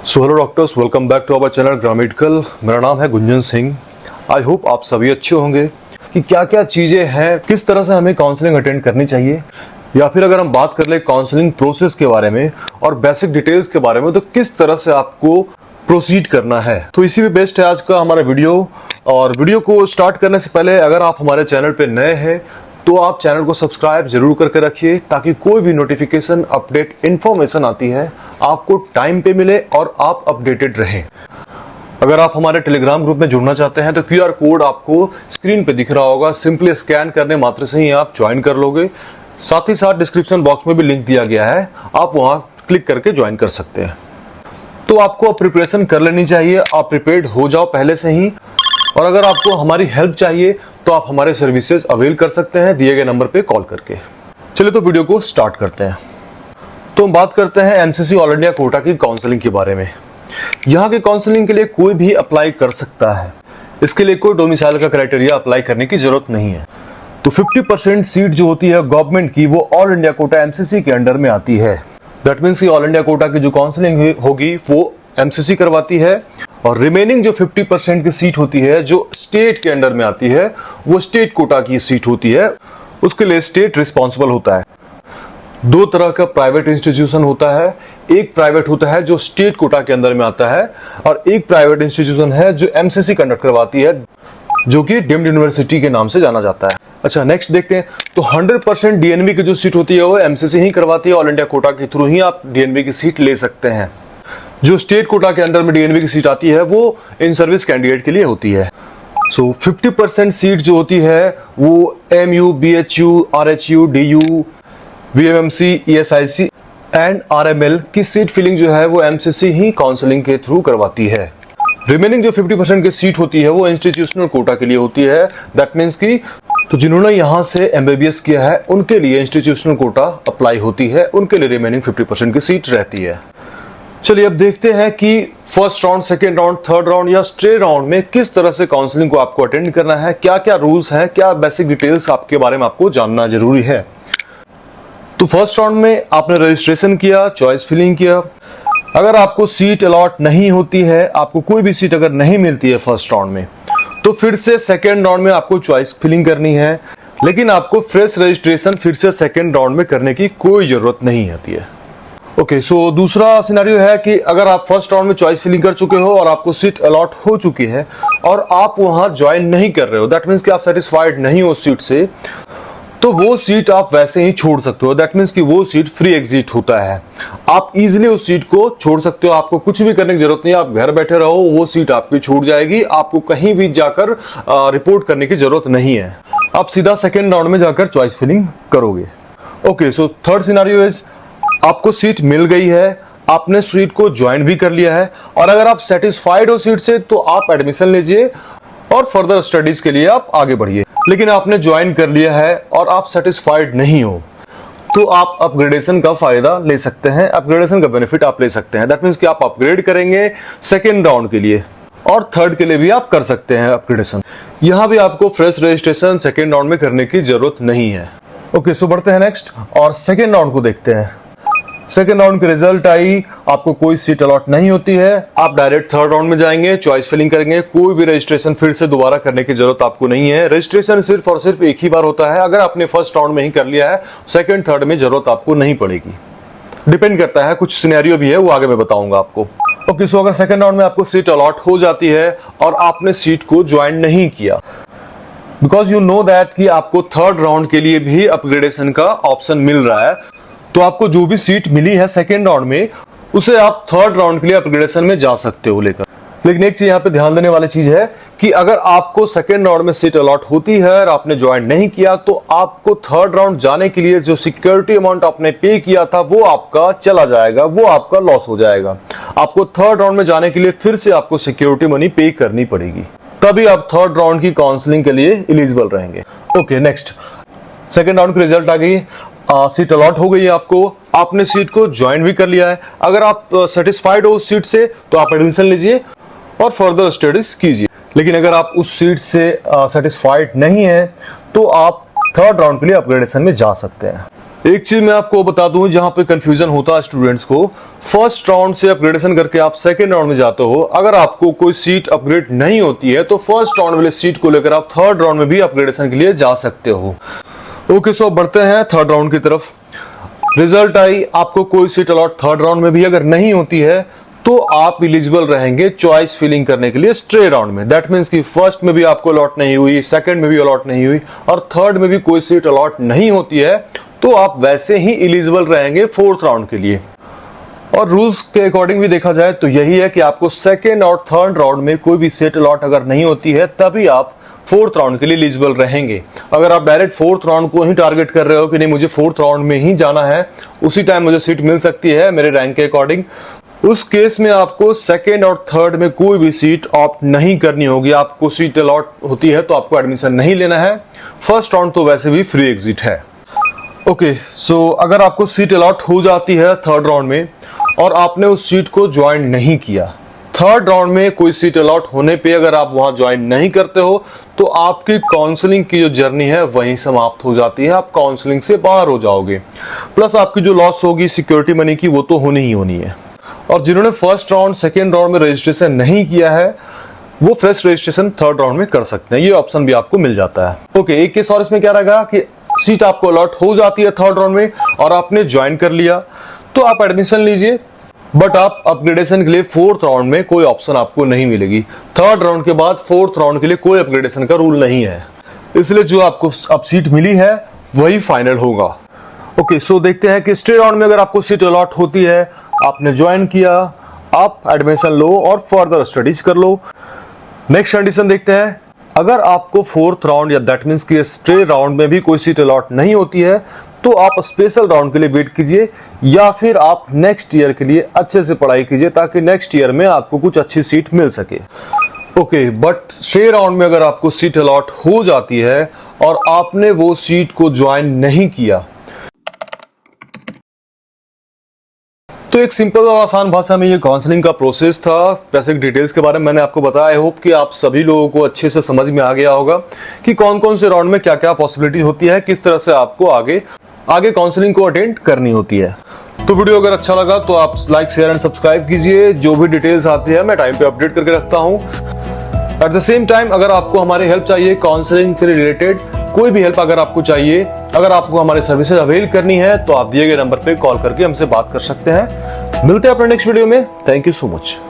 So hello doctors, welcome back to our channel Gramedical. मेरा नाम है गुंजन सिंह। आई होप आप सभी अच्छे होंगे। कि क्या क्या चीज़ें हैं, किस तरह से हमें काउंसलिंग अटेंड करनी चाहिए, या फिर अगर हम बात कर ले काउंसलिंग प्रोसेस के बारे में और बेसिक डिटेल्स के बारे में, तो किस तरह से आपको प्रोसीड करना है। तो इसी में बेस्ट है आज का हमारा वीडियो। और वीडियो को स्टार्ट करने से पहले अगर आप हमारे चैनल पे नए हैं तो आप चैनल को सब्सक्राइब जरूर करके रखिए, ताकि कोई भी नोटिफिकेशन, अपडेट, इंफॉर्मेशन आती है आपको टाइम पे मिले और आप अपडेटेड रहें। अगर आप हमारे टेलीग्राम ग्रुप में जुड़ना चाहते हैं तो QR कोड आपको स्क्रीन पे दिख रहा होगा, सिंपली स्कैन करने मात्र से ही आप ज्वाइन कर लोगे। साथ ही साथ डिस्क्रिप्शन बॉक्स में भी लिंक दिया गया है, आप वहां क्लिक करके ज्वाइन कर सकते हैं। तो आपको अब प्रिपरेशन कर लेनी चाहिए, आप प्रिपेयर्ड हो जाओ पहले से ही। और अगर आपको हमारी हेल्प चाहिए तो आप हमारे सर्विसेज अवेल कर सकते हैं दिए गए नंबर पे कॉल करके। चलिए तो वीडियो को स्टार्ट करते हैं। तो हम बात करते हैं MCC ऑल इंडिया कोटा की काउंसलिंग के बारे में। यहाँ की काउंसलिंग के लिए कोई भी अप्लाई कर सकता है, इसके लिए कोई डोमिसाइल का क्राइटेरिया अप्लाई करने की जरूरत नहीं है। तो 50% सीट जो होती है गवर्नमेंट की, वो ऑल इंडिया कोटा MCC के अंडर में आती है। That means all India quota की जो काउंसलिंग होगी वो MCC करवाती है, और रिमेनिंग जो 50% की सीट होती है जो स्टेट के अंडर में आती है, वो स्टेट कोटा की सीट होती है, उसके लिए स्टेट रिस्पॉन्सिबल होता है। दो तरह का प्राइवेट इंस्टीट्यूशन होता है, एक प्राइवेट होता है जो स्टेट कोटा के अंदर में आता है, और एक प्राइवेट इंस्टीट्यूशन है जो MCC कंडक्ट करवाती है, जो कि डीम्ड यूनिवर्सिटी के नाम से जाना जाता है। अच्छा, नेक्स्ट देखते हैं। तो 100% DNV की जो सीट होती है वो MCC ही करवाती है। ऑल इंडिया कोटा के थ्रू ही आप DNV की सीट ले सकते हैं। जो स्टेट कोटा के अंडर में DNV की सीट आती है वो इन सर्विस कैंडिडेट के लिए होती है। सो 50% सीट जो होती है वो MU, BHU, RHU, DU, VMMC, ESIC and RML की सीट फिलिंग जो है वो MCC ही काउंसलिंग के थ्रू करवाती है। रिमेनिंग जो 50% की सीट होती है वो इंस्टीट्यूशनल कोटा के लिए होती है। दैट मीन्स की तो जिन्होंने यहाँ से MBBS किया है उनके लिए इंस्टीट्यूशनल कोटा अप्लाई होती है, उनके लिए रिमेनिंग 50% की सीट रहती है। चलिए अब देखते हैं कि first round, second round, third round या स्ट्रेट राउंड में किस तरह से काउंसलिंग को आपको अटेंड करना है, क्या क्या रूल्स हैं, क्या बेसिक डिटेल्स आपके बारे में आपको जानना जरूरी है। तो फर्स्ट राउंड में आपने रजिस्ट्रेशन किया, चॉइस फिलिंग किया। अगर आपको सीट अलॉट नहीं होती है, आपको कोई भी सीट अगर नहीं मिलती है फर्स्ट राउंड में, तो फिर से सेकेंड राउंड में आपको चॉइस फिलिंग करनी है, लेकिन आपको फ्रेश रजिस्ट्रेशन फिर से सेकेंड राउंड में करने की कोई जरूरत नहीं आती है। ओके, सो दूसरा सिनेरियो है कि अगर आप फर्स्ट राउंड में चॉइस फिलिंग कर चुके हो और आपको सीट अलॉट हो चुकी है और आप वहां ज्वाइन नहीं कर रहे हो, दैट मीन्स कि आप सेटिस्फाइड नहीं हो सीट से, तो वो सीट आप वैसे ही छोड़ सकते हो। दैट मीन्स कि वो सीट फ्री एग्जिट होता है, आप इजीली उस सीट को छोड़ सकते हो। आपको कुछ भी करने की जरूरत नहीं है, आप घर बैठे रहो, वो सीट आपकी छूट जाएगी, आपको कहीं भी जाकर रिपोर्ट करने की जरूरत नहीं है। आप सीधा सेकेंड राउंड में जाकर चॉइस फिलिंग करोगे। Okay, so third scenario is आपको सीट मिल गई है, आपने सीट को ज्वाइन भी कर लिया है, और अगर आप सेटिस्फाइड हो सीट से तो आप एडमिशन लीजिए और फर्दर स्टडीज के लिए आप आगे बढ़िए। लेकिन आपने ज्वाइन कर लिया है और आप सेटिस्फाइड नहीं हो, तो आप अपग्रेडेशन का फायदा ले सकते हैं, अपग्रेडेशन का बेनिफिट आप ले सकते हैं। दैट मीन्स कि आप अपग्रेड करेंगे सेकेंड राउंड के लिए, और थर्ड के लिए भी आप कर सकते हैं अपग्रेडेशन। यहां भी आपको फ्रेश रजिस्ट्रेशन सेकेंड राउंड में करने की जरूरत नहीं है। ओके, सो बढ़ते हैं नेक्स्ट और सेकेंड राउंड को देखते हैं। सेकेंड राउंड की रिजल्ट आई, आपको कोई सीट अलॉट नहीं होती है, आप डायरेक्ट थर्ड राउंड में जाएंगे, चॉइस फिलिंग करेंगे। कोई भी रजिस्ट्रेशन फिर से दोबारा करने की जरूरत आपको नहीं है। रजिस्ट्रेशन सिर्फ और सिर्फ एक ही बार होता है। अगर आपने फर्स्ट राउंड में ही कर लिया है, सेकेंड थर्ड में जरूरत आपको नहीं पड़ेगी। डिपेंड करता है, कुछ सिनेरियो भी है वो आगे मैं बताऊंगा आपको। ओके, सो अगर सेकेंड राउंड में आपको सीट अलॉट हो जाती है और आपने सीट को ज्वाइन नहीं किया, बिकॉज यू नो दैट कि आपको थर्ड राउंड के लिए भी अपग्रेडेशन का ऑप्शन मिल रहा है, तो आपको जो भी सीट मिली है सेकेंड राउंड में, उसे आप थर्ड राउंड के लिए अपग्रेडेशन में जा सकते हो लेकर। लेकिन एक चीज यहाँ पे ध्यान देने वाली चीज है कि अगर आपको सेकेंड राउंड में सीट अलॉट होती है और आपने ज्वाइन नहीं किया, तो आपको थर्ड राउंड जाने के लिए जो सिक्योरिटी अमाउंट आपने पे किया था वो आपका चला जाएगा, वो आपका लॉस हो जाएगा। आपको थर्ड राउंड में जाने के लिए फिर से आपको सिक्योरिटी मनी पे करनी पड़ेगी, तभी आप थर्ड राउंड की काउंसलिंग के लिए एलिजिबल रहेंगे। ओके, नेक्स्ट सेकेंड राउंड की रिजल्ट आ गई, सीट अलॉट हो गई है आपको, आपने सीट को ज्वाइन भी कर लिया है। अगर आप सेटिस्फाइड हो उस सीट से तो आप एडमिशन लीजिए और फर्दर स्टडीज कीजिए। लेकिन अगर आप उस सीट से सेटिस्फाइड नहीं है तो आप थर्ड राउंड के लिए अपग्रेडेशन में जा सकते हैं। एक चीज मैं आपको बता दूं जहां पे कंफ्यूजन होता है स्टूडेंट्स को, फर्स्ट राउंड से अपग्रेडेशन करके आप सेकेंड राउंड में जाते हो, अगर आपको कोई सीट अपग्रेड नहीं होती है तो फर्स्ट राउंड वाले सीट को लेकर आप थर्ड राउंड में भी अपग्रेडेशन के लिए जा सकते हो। ओके, सो बढ़ते हैं थर्ड राउंड की तरफ। रिजल्ट आई, आपको कोई सीट अलॉट थर्ड राउंड में भी अगर नहीं होती है तो आप एलिजिबल रहेंगे चॉइस फिलिंग करने के लिए स्ट्रे राउंड में। दैट मींस कि फर्स्ट में भी आपको अलॉट नहीं हुई, सेकंड में भी अलॉट नहीं हुई और थर्ड में भी कोई सीट अलॉट नहीं होती है तो आप वैसे ही एलिजिबल रहेंगे फोर्थ राउंड के लिए। और रूल्स के अकॉर्डिंग भी देखा जाए तो यही है कि आपको सेकेंड और थर्ड राउंड में कोई भी सीट अलॉट अगर नहीं होती है तभी आप फोर्थ राउंड के लिए एलिजिबल रहेंगे। अगर आप डायरेक्ट फोर्थ राउंड को ही टारगेट कर रहे हो कि नहीं मुझे फोर्थ राउंड में ही जाना है, उसी टाइम मुझे सीट मिल सकती है मेरे रैंक के अकॉर्डिंग, उस केस में आपको सेकेंड और थर्ड में कोई भी सीट ऑप्ट नहीं करनी होगी। आपको सीट अलॉट होती है तो आपको एडमिशन नहीं लेना है। फर्स्ट राउंड तो वैसे भी फ्री एग्जिट है। ओके, सो अगर आपको सीट अलॉट हो जाती है थर्ड राउंड में और आपने उस सीट को ज्वाइन नहीं किया, थर्ड राउंड में कोई सीट अलॉट होने पे अगर आप वहां ज्वाइन नहीं करते हो तो आपकी काउंसलिंग की जो जर्नी है वहीं समाप्त हो जाती है, आप काउंसलिंग से बाहर हो जाओगे। प्लस आपकी जो लॉस होगी सिक्योरिटी मनी की वो तो होनी ही होनी है। और जिन्होंने फर्स्ट राउंड सेकेंड राउंड में रजिस्ट्रेशन नहीं किया है वो फ्रेश रजिस्ट्रेशन थर्ड राउंड में कर सकते हैं, ये ऑप्शन भी आपको मिल जाता है। ओके, एक केस और इसमें क्या रहेगा कि सीट आपको अलॉट हो जाती है थर्ड राउंड में और आपने ज्वाइन कर लिया तो आप एडमिशन लीजिए, बट आप अपग्रेडेशन के लिए फोर्थ राउंड में कोई ऑप्शन आपको नहीं मिलेगी। थर्ड राउंड के बाद फोर्थ राउंड के लिए कोई अपग्रेडेशन का रूल नहीं है, इसलिए जो आपको अब सीट मिली है वही फाइनल होगा। ओके, सो देखते हैं कि स्ट्रे राउंड में अगर आपको सीट अलॉट होती है, आपने ज्वाइन किया, आप एडमिशन लो और फर्दर स्टडीज कर लो। नेक्स्ट कंडीशन देखते हैं, अगर आपको फोर्थ राउंड या दैट मींस कि स्ट्रे राउंड में भी कोई सीट अलॉट नहीं होती है तो आप स्पेशल राउंड के लिए वेट कीजिए या फिर आप नेक्स्ट ईयर के लिए अच्छे से पढ़ाई कीजिए ताकि नेक्स्ट ईयर में आपको कुछ अच्छी सीट मिल सके। ओके, बट स्ट्रे राउंड में अगर आपको सीट अलॉट हो जाती है और आपने वो सीट को ज्वाइन नहीं किया तो एक सिंपल और आसान भाषा में ये काउंसलिंग का प्रोसेस था। बेसिक डिटेल्स के बारे में मैंने आपको बताया। आई होप कि आप सभी लोगों को अच्छे से समझ में आ गया होगा कि कौन कौन से राउंड में क्या क्या पॉसिबिलिटी होती है, किस तरह से आपको आगे काउंसलिंग को अटेंड करनी होती है। तो वीडियो अगर अच्छा लगा तो आप लाइक शेयर एंड सब्सक्राइब कीजिए। जो भी डिटेल्स आती है मैं टाइम पे अपडेट करके रखता हूँ। एट द सेम टाइम अगर आपको हमारी हेल्प चाहिए काउंसलिंग से रिलेटेड, कोई भी हेल्प अगर आपको चाहिए, अगर आपको हमारे सर्विसेज अवेल करनी है तो आप दिए गए नंबर पे कॉल करके हमसे बात कर सकते हैं। मिलते हैं अपने नेक्स्ट वीडियो में। Thank you so much.